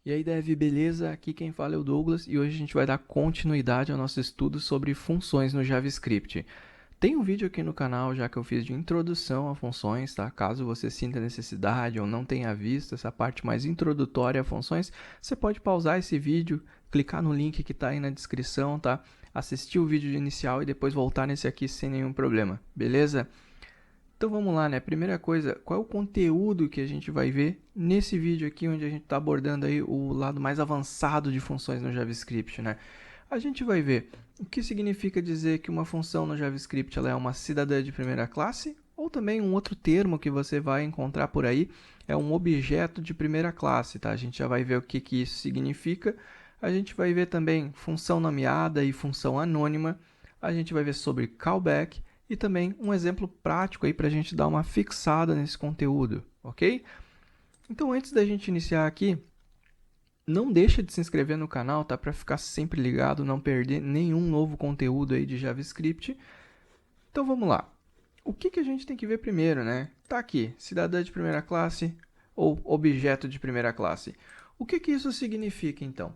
E aí, Dev, beleza? Aqui quem fala é o Douglas e hoje a gente vai dar continuidade ao nosso estudo sobre funções no JavaScript. Tem um vídeo aqui no canal já que eu fiz de introdução a funções, tá? Caso você sinta necessidade ou não tenha visto essa parte mais introdutória a funções, você pode pausar esse vídeo, clicar no link que está aí na descrição, tá? Assistir o vídeo inicial e depois voltar nesse aqui sem nenhum problema, beleza? Então vamos lá, né? Primeira coisa, qual é o conteúdo que a gente vai ver nesse vídeo aqui, onde a gente está abordando aí o lado mais avançado de funções no JavaScript, né? A gente vai ver o que significa dizer que uma função no JavaScript ela é uma cidadã de primeira classe, ou também um outro termo que você vai encontrar por aí é um objeto de primeira classe, tá? A gente já vai ver o que isso significa. A gente vai ver também função nomeada e função anônima. A gente vai ver sobre callback e também um exemplo prático aí para a gente dar uma fixada nesse conteúdo, ok? Então, antes da gente iniciar aqui, não deixa de se inscrever no canal, tá? Para ficar sempre ligado, não perder nenhum novo conteúdo aí de JavaScript. Então, vamos lá. O que a gente tem que ver primeiro, né? Tá aqui, cidadã de primeira classe ou objeto de primeira classe. O que isso significa, então?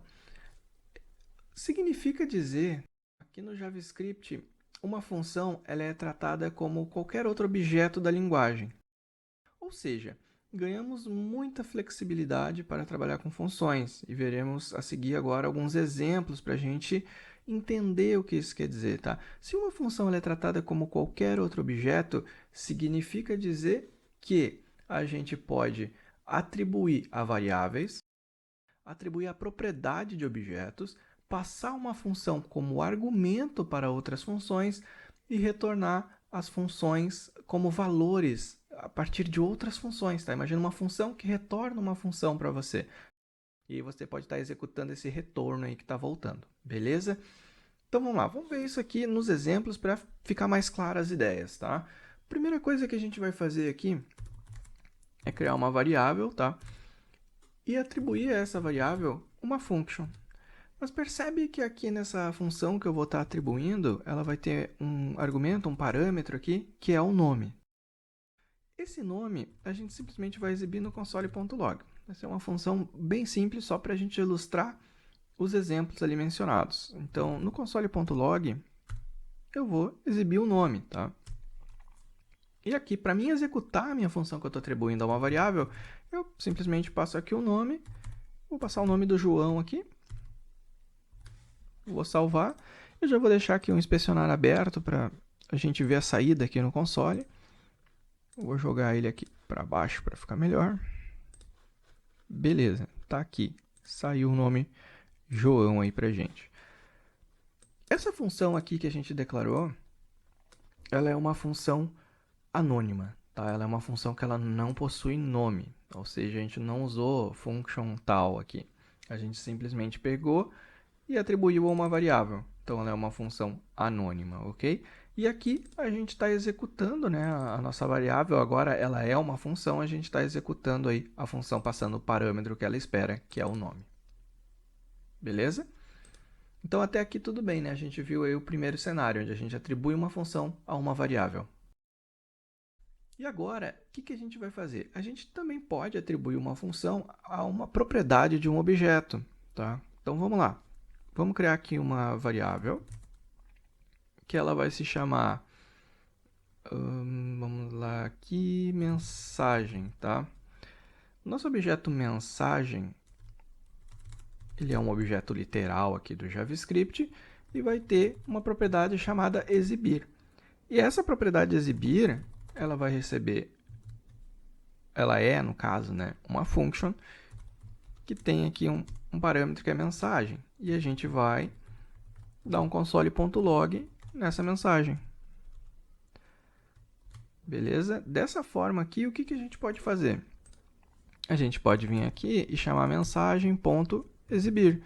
Significa dizer, aqui no JavaScript, uma função ela é tratada como qualquer outro objeto da linguagem. Ou seja, ganhamos muita flexibilidade para trabalhar com funções e veremos a seguir agora alguns exemplos para a gente entender o que isso quer dizer, tá? Se uma função ela é tratada como qualquer outro objeto, significa dizer que a gente pode atribuir a variáveis, atribuir a propriedade de objetos, passar uma função como argumento para outras funções e retornar as funções como valores a partir de outras funções, tá? Imagina uma função que retorna uma função para você. E você pode estar executando esse retorno aí que está voltando, beleza? Então vamos lá, vamos ver isso aqui nos exemplos para ficar mais claras as ideias, tá? Primeira coisa que a gente vai fazer aqui é criar uma variável, tá? E atribuir a essa variável uma function. Mas percebe que aqui nessa função que eu vou estar atribuindo, ela vai ter um argumento, um parâmetro aqui, que é o nome. Esse nome a gente simplesmente vai exibir no console.log. Essa é uma função bem simples, só para a gente ilustrar os exemplos ali mencionados. Então, no console.log, eu vou exibir o nome, tá? E aqui, para mim executar a minha função que eu estou atribuindo a uma variável, eu simplesmente passo aqui o nome, vou passar o nome do João aqui, vou salvar e já vou deixar aqui um inspecionar aberto para a gente ver a saída aqui no console. Vou jogar ele aqui para baixo para ficar melhor. Beleza, tá aqui. Saiu o nome João aí pra gente. Essa função aqui que a gente declarou, ela é uma função anônima, tá? Ela é uma função que ela não possui nome, ou seja, a gente não usou function tal aqui. A gente simplesmente pegou e atribuiu a uma variável. Então, ela é uma função anônima, ok? E aqui a gente está executando, né, a nossa variável. Agora ela é uma função, a gente está executando aí a função passando o parâmetro que ela espera, que é o nome. Beleza? Então, até aqui tudo bem, né? A gente viu aí o primeiro cenário, onde a gente atribui uma função a uma variável. E agora, o que a gente vai fazer? A gente também pode atribuir uma função a uma propriedade de um objeto, tá? Então, vamos lá. Vamos criar aqui uma variável que ela vai se chamar, vamos lá aqui, mensagem, tá? Nosso objeto mensagem, ele é um objeto literal aqui do JavaScript e vai ter uma propriedade chamada exibir. E essa propriedade exibir, ela vai receber, ela é, no caso, né, uma function que tem aqui um parâmetro que é mensagem. E a gente vai dar um console.log nessa mensagem. Beleza? Dessa forma aqui, o que a gente pode fazer? A gente pode vir aqui e chamar mensagem.exibir.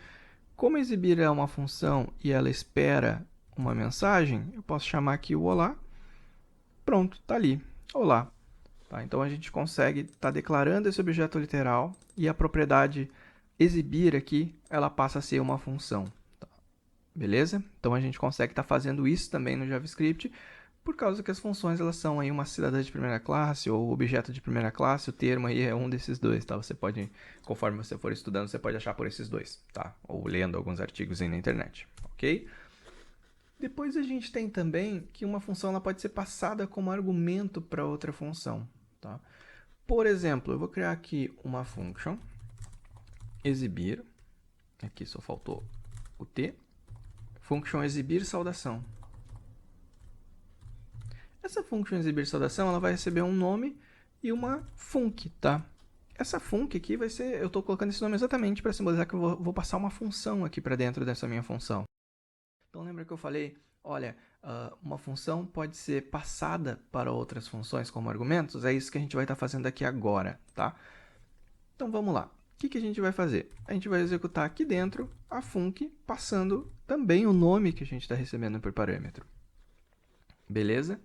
Como exibir é uma função e ela espera uma mensagem, eu posso chamar aqui o olá. Pronto, está ali. Olá. Tá? Então, a gente consegue estar declarando esse objeto literal e a propriedade exibir aqui, ela passa a ser uma função. Tá? Beleza? Então, a gente consegue estar fazendo isso também no JavaScript, por causa que as funções elas são aí uma cidadã de primeira classe ou objeto de primeira classe, o termo aí é um desses dois, tá? Você pode, conforme você for estudando, você pode achar por esses dois, tá? Ou lendo alguns artigos aí na internet, ok? Depois a gente tem também que uma função ela pode ser passada como argumento para outra função, tá? Por exemplo, eu vou criar aqui uma function, exibir, aqui só faltou o t, function exibir saudação. Essa function exibir saudação ela vai receber um nome e uma func, tá? Essa func aqui vai ser, eu estou colocando esse nome exatamente para simbolizar que eu vou passar uma função aqui para dentro dessa minha função. Então lembra que eu falei, olha, uma função pode ser passada para outras funções como argumentos? É isso que a gente vai estar fazendo aqui agora, tá? Então vamos lá. O que a gente vai fazer? A gente vai executar aqui dentro a func, passando também o nome que a gente está recebendo por parâmetro. Beleza?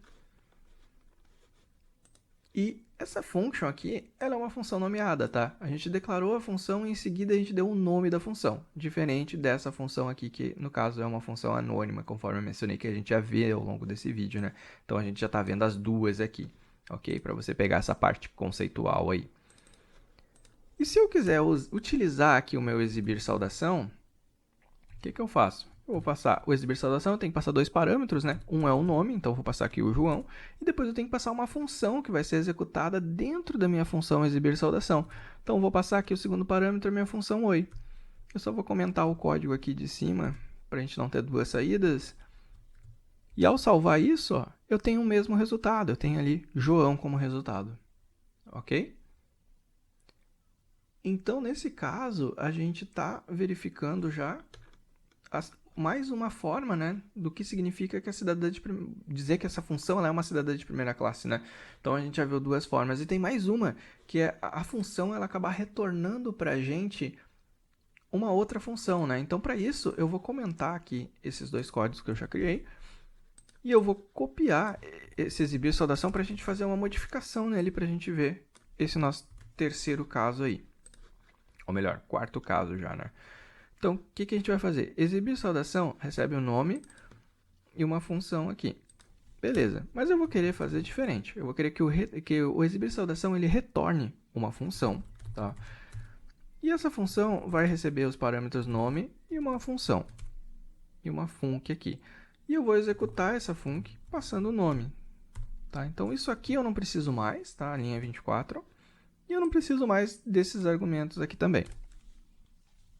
E essa function aqui, ela é uma função nomeada, tá? A gente declarou a função e em seguida a gente deu o nome da função, diferente dessa função aqui, que no caso é uma função anônima, conforme eu mencionei que a gente já vê ao longo desse vídeo, né? Então a gente já está vendo as duas aqui, ok? Para você pegar essa parte conceitual aí. E se eu quiser utilizar aqui o meu exibir saudação, o que eu faço? Eu vou passar o exibir saudação, eu tenho que passar dois parâmetros, né? Um é o nome, então eu vou passar aqui o João, e depois eu tenho que passar uma função que vai ser executada dentro da minha função exibir saudação. Então eu vou passar aqui o segundo parâmetro, a minha função oi. Eu só vou comentar o código aqui de cima, para a gente não ter duas saídas. E ao salvar isso, ó, eu tenho o mesmo resultado, eu tenho ali João como resultado. Ok? Então, nesse caso, a gente está verificando já mais uma forma, né, do que significa que a cidadã de dizer que essa função ela é uma cidadã de primeira classe, né? Então a gente já viu duas formas e tem mais uma que é a função ela acabar retornando para a gente uma outra função, né? Então para isso eu vou comentar aqui esses dois códigos que eu já criei e eu vou copiar esse exibir saudação para a gente fazer uma modificação nele para a gente ver esse nosso terceiro caso aí, ou melhor, quarto caso já, né? Então, o que a gente vai fazer? Exibir saudação recebe um nome e uma função aqui. Beleza, mas eu vou querer fazer diferente. Eu vou querer que o exibir saudação ele retorne uma função, tá? E essa função vai receber os parâmetros nome e uma função. E uma func aqui. E eu vou executar essa func passando o nome. Tá? Então, isso aqui eu não preciso mais, tá? A linha 24. E eu não preciso mais desses argumentos aqui também.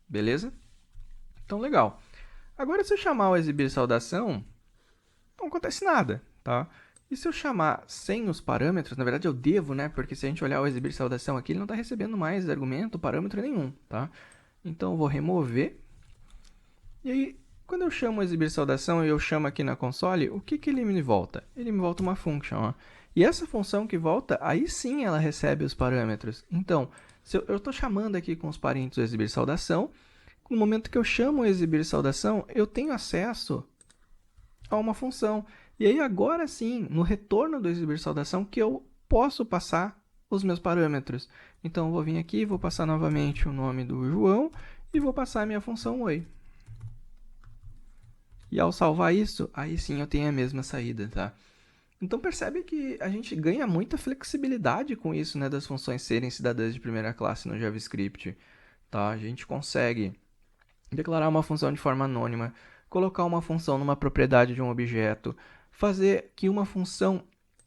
Beleza? Então, legal. Agora, se eu chamar o exibir saudação, não acontece nada, tá? E se eu chamar sem os parâmetros, na verdade eu devo, né? Porque se a gente olhar o exibir saudação aqui, ele não está recebendo mais argumento, parâmetro nenhum, tá? Então eu vou remover. E aí, quando eu chamo o exibir saudação e eu chamo aqui na console, o que ele me volta? Ele me volta uma function, ó. E essa função que volta, aí sim ela recebe os parâmetros. Então, se eu estou chamando aqui com os parênteses o exibir saudação, no momento que eu chamo o exibir saudação, eu tenho acesso a uma função. E aí agora sim, no retorno do exibir saudação, que eu posso passar os meus parâmetros. Então eu vou vir aqui, vou passar novamente o nome do João e vou passar a minha função oi. E ao salvar isso, aí sim eu tenho a mesma saída, tá? Então percebe que a gente ganha muita flexibilidade com isso, né, das funções serem cidadãs de primeira classe no JavaScript, tá? A gente consegue declarar uma função de forma anônima, colocar uma função numa propriedade de um objeto, fazer que uma função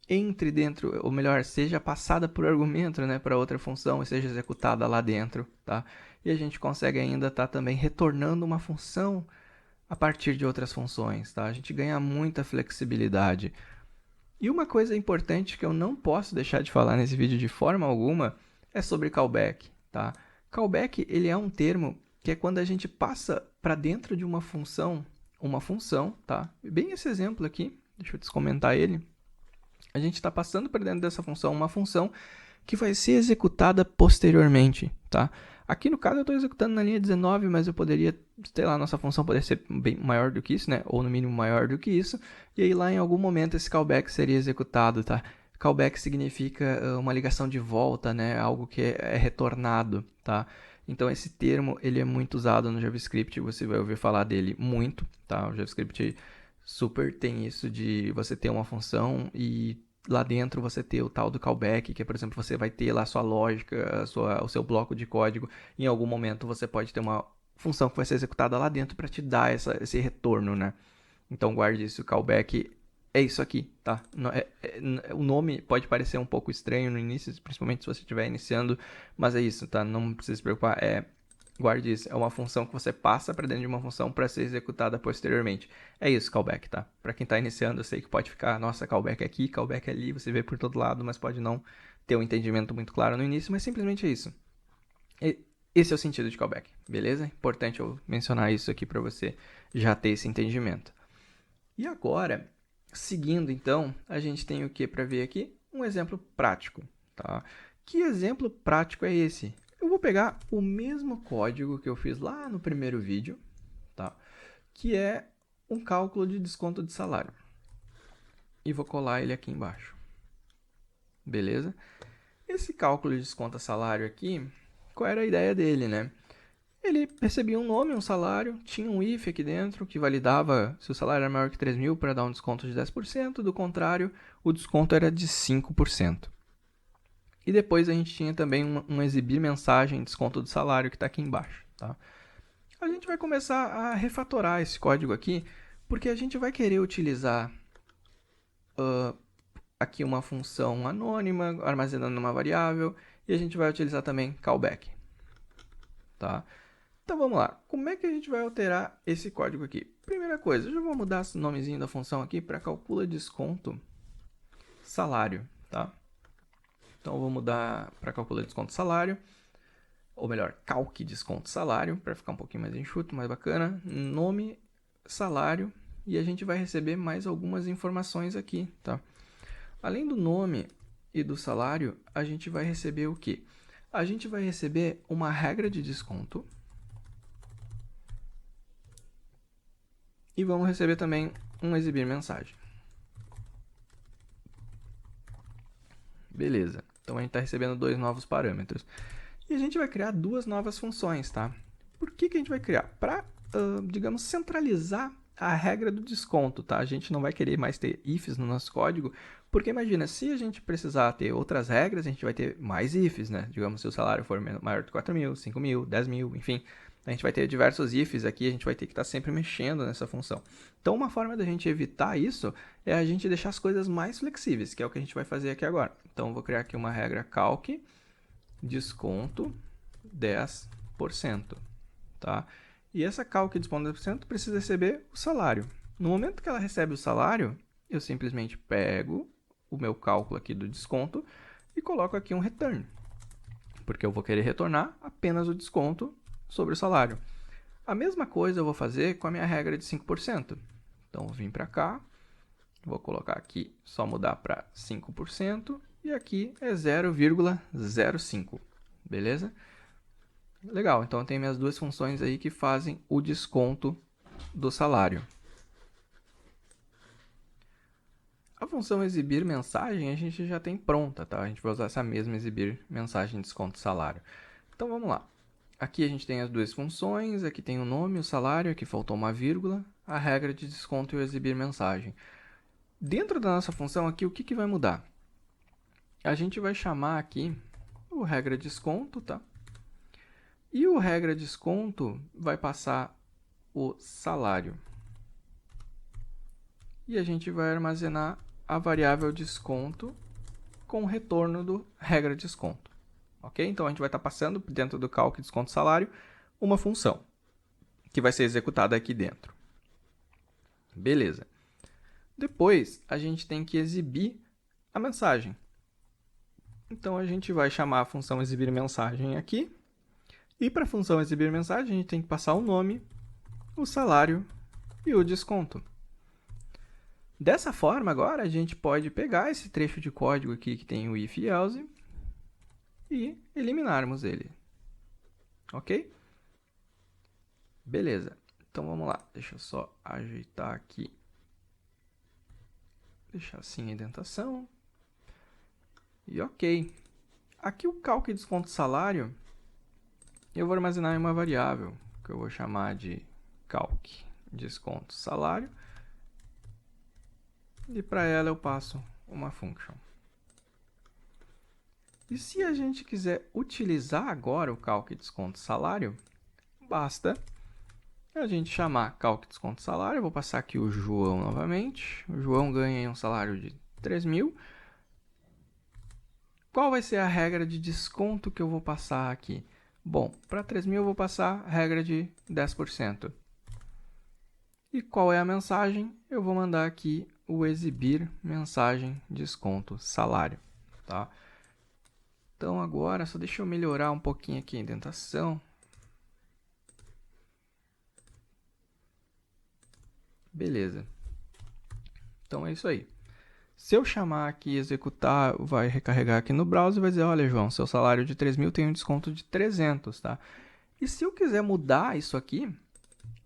entre dentro, ou melhor, seja passada por argumento, né, para outra função e seja executada lá dentro, tá? E a gente consegue ainda estar também retornando uma função a partir de outras funções, tá? A gente ganha muita flexibilidade. E uma coisa importante que eu não posso deixar de falar nesse vídeo de forma alguma é sobre callback, tá? Callback, ele é um termo que é quando a gente passa para dentro de uma função, tá? Bem esse exemplo aqui, deixa eu descomentar ele. A gente está passando para dentro dessa função uma função que vai ser executada posteriormente, tá? Aqui no caso eu estou executando na linha 19, mas eu poderia, sei lá, nossa função poderia ser bem maior do que isso, né? Ou no mínimo maior do que isso. E aí lá em algum momento esse callback seria executado, tá? Callback significa uma ligação de volta, né? Algo que é retornado, tá? Então esse termo ele é muito usado no JavaScript, você vai ouvir falar dele muito, tá? O JavaScript super tem isso de você ter uma função e lá dentro você ter o tal do callback, que é, por exemplo, você vai ter lá a sua lógica, o seu bloco de código. Em algum momento você pode ter uma função que vai ser executada lá dentro para te dar esse retorno, né? Então guarde isso, o callback é isso aqui, tá? O nome pode parecer um pouco estranho no início, principalmente se você estiver iniciando, mas é isso, tá? Não precisa se preocupar, guarde isso, é uma função que você passa para dentro de uma função para ser executada posteriormente. É isso, callback, tá? Para quem está iniciando, eu sei que pode ficar, nossa, callback aqui, callback ali, você vê por todo lado, mas pode não ter um entendimento muito claro no início, mas simplesmente é isso. Esse é o sentido de callback, beleza? Importante eu mencionar isso aqui para você já ter esse entendimento. E agora, seguindo então, a gente tem o que para ver aqui? Um exemplo prático, tá? Que exemplo prático é esse? Eu vou pegar o mesmo código que eu fiz lá no primeiro vídeo, tá? Que é um cálculo de desconto de salário. E vou colar ele aqui embaixo. Beleza? Esse cálculo de desconto a salário aqui, qual era a ideia dele, né? Ele recebia um nome, um salário, tinha um if aqui dentro que validava se o salário era maior que 3 mil para dar um desconto de 10%, do contrário, o desconto era de 5%. E depois a gente tinha também um exibir mensagem desconto do salário que está aqui embaixo. Tá? A gente vai começar a refatorar esse código aqui, porque a gente vai querer utilizar aqui uma função anônima, armazenando uma variável, e a gente vai utilizar também callback. Tá? Então vamos lá, como é que a gente vai alterar esse código aqui? Primeira coisa, eu já vou mudar o nomezinho da função aqui para calcula desconto salário, tá? Então eu vou mudar para calcula desconto salário, ou melhor, calque desconto salário, para ficar um pouquinho mais enxuto, mais bacana. Nome, salário, e a gente vai receber mais algumas informações aqui, tá? Além do nome e do salário, a gente vai receber o quê? A gente vai receber uma regra de desconto, e vamos receber também um exibir mensagem. Beleza. Então a gente está recebendo dois novos parâmetros. E a gente vai criar duas novas funções, tá? Por que a gente vai criar? Para, digamos, centralizar a regra do desconto, tá? A gente não vai querer mais ter ifs no nosso código, porque imagina, se a gente precisar ter outras regras, a gente vai ter mais ifs, né? Digamos, se o salário for maior de 4 mil, 5 mil, 10 mil, enfim. A gente vai ter diversos ifs aqui, a gente vai ter que estar sempre mexendo nessa função. Então, uma forma da gente evitar isso é a gente deixar as coisas mais flexíveis, que é o que a gente vai fazer aqui agora. Então, eu vou criar aqui uma regra calc, desconto 10%, tá? E essa calc desconto 10% precisa receber o salário. No momento que ela recebe o salário, eu simplesmente pego o meu cálculo aqui do desconto e coloco aqui um return, porque eu vou querer retornar apenas o desconto sobre o salário. A mesma coisa eu vou fazer com a minha regra de 5%. Então, vou vir para cá, vou colocar aqui, só mudar para 5%, e aqui é 0,05, beleza? Legal, então tem minhas duas funções aí que fazem o desconto do salário. A função exibir mensagem a gente já tem pronta, tá? A gente vai usar essa mesma exibir mensagem desconto salário. Então vamos lá. Aqui a gente tem as duas funções, aqui tem o nome, o salário, aqui faltou uma vírgula, a regra de desconto e o exibir mensagem. Dentro da nossa função aqui, o que vai mudar? A gente vai chamar aqui o regra desconto, tá? E o regra desconto vai passar o salário. E a gente vai armazenar a variável desconto com o retorno do regra desconto. Ok? Então a gente vai estar passando dentro do calc desconto salário uma função que vai ser executada aqui dentro. Beleza. Depois a gente tem que exibir a mensagem. Então a gente vai chamar a função exibir mensagem aqui. E para a função exibir mensagem, a gente tem que passar o nome, o salário e o desconto. Dessa forma, agora, a gente pode pegar esse trecho de código aqui que tem o if e else e eliminarmos ele. Ok? Beleza. Então, vamos lá. Deixa eu só ajeitar aqui. Deixar assim a indentação. E ok. Aqui o calc desconto salário, eu vou armazenar em uma variável, que eu vou chamar de calc desconto salário. e para ela eu passo uma function. E se a gente quiser utilizar agora o calc desconto salário, basta a gente chamar calc desconto salário. Eu vou passar aqui o João novamente. O João ganha um salário de 3.000. Qual vai ser a regra de desconto que eu vou passar aqui? Bom, para 3.000 eu vou passar a regra de 10%. E qual é a mensagem? Eu vou mandar aqui o exibir mensagem desconto salário, tá? Então agora, só deixa eu melhorar um pouquinho aqui a indentação. Beleza. Então é isso aí. Se eu chamar aqui executar, vai recarregar aqui no browser e vai dizer, olha, João, seu salário de 3.000 tem um desconto de 300, tá? E se eu quiser mudar isso aqui,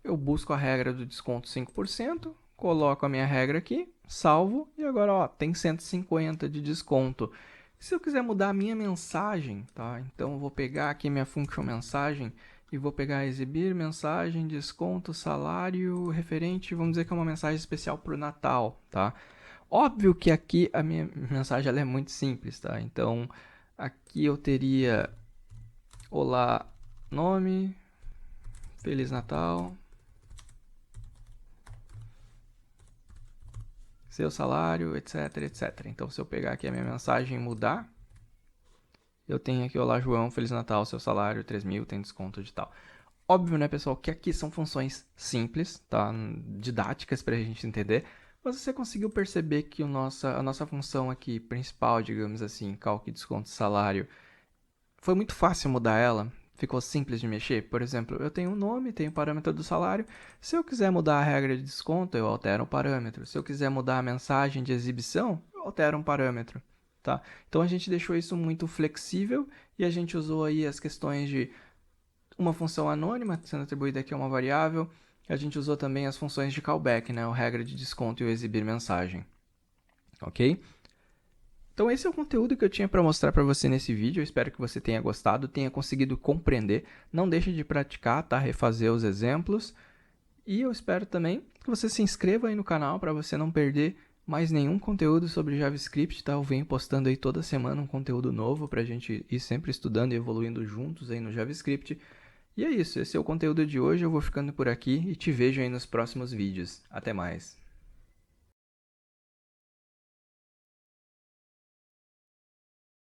eu busco a regra do desconto 5%, coloco a minha regra aqui, salvo, e agora ó, tem 150 de desconto. Se eu quiser mudar a minha mensagem, tá? Então eu vou pegar aqui minha function mensagem e vou pegar exibir mensagem, desconto, salário, referente, vamos dizer que é uma mensagem especial para o Natal, tá? Óbvio que aqui a minha mensagem ela é muito simples, tá? Então aqui eu teria olá, nome, Feliz Natal, seu salário, etc, etc. Então, se eu pegar aqui a minha mensagem e mudar, eu tenho aqui, olá, João, Feliz Natal, seu salário, 3.000, tem desconto de tal. Óbvio, né, pessoal, que aqui são funções simples, tá? Didáticas pra gente entender, mas você conseguiu perceber que a nossa função aqui principal, digamos assim, calc, desconto, salário, foi muito fácil mudar ela, ficou simples de mexer. Por exemplo, eu tenho um nome, tenho o parâmetro do salário. Se eu quiser mudar a regra de desconto, eu altero um parâmetro. Se eu quiser mudar a mensagem de exibição, eu altero um parâmetro. Tá? Então a gente deixou isso muito flexível e a gente usou aí as questões de uma função anônima sendo atribuída aqui a uma variável. A gente usou também as funções de callback, né? A regra de desconto e o exibir mensagem. Ok? Então esse é o conteúdo que eu tinha para mostrar para você nesse vídeo. Eu espero que você tenha gostado, tenha conseguido compreender. Não deixe de praticar, tá? Refazer os exemplos. E eu espero também que você se inscreva aí no canal para você não perder mais nenhum conteúdo sobre JavaScript, tá? Eu venho postando aí toda semana um conteúdo novo para a gente ir sempre estudando e evoluindo juntos aí no JavaScript. E é isso, esse é o conteúdo de hoje. Eu vou ficando por aqui e te vejo aí nos próximos vídeos. Até mais!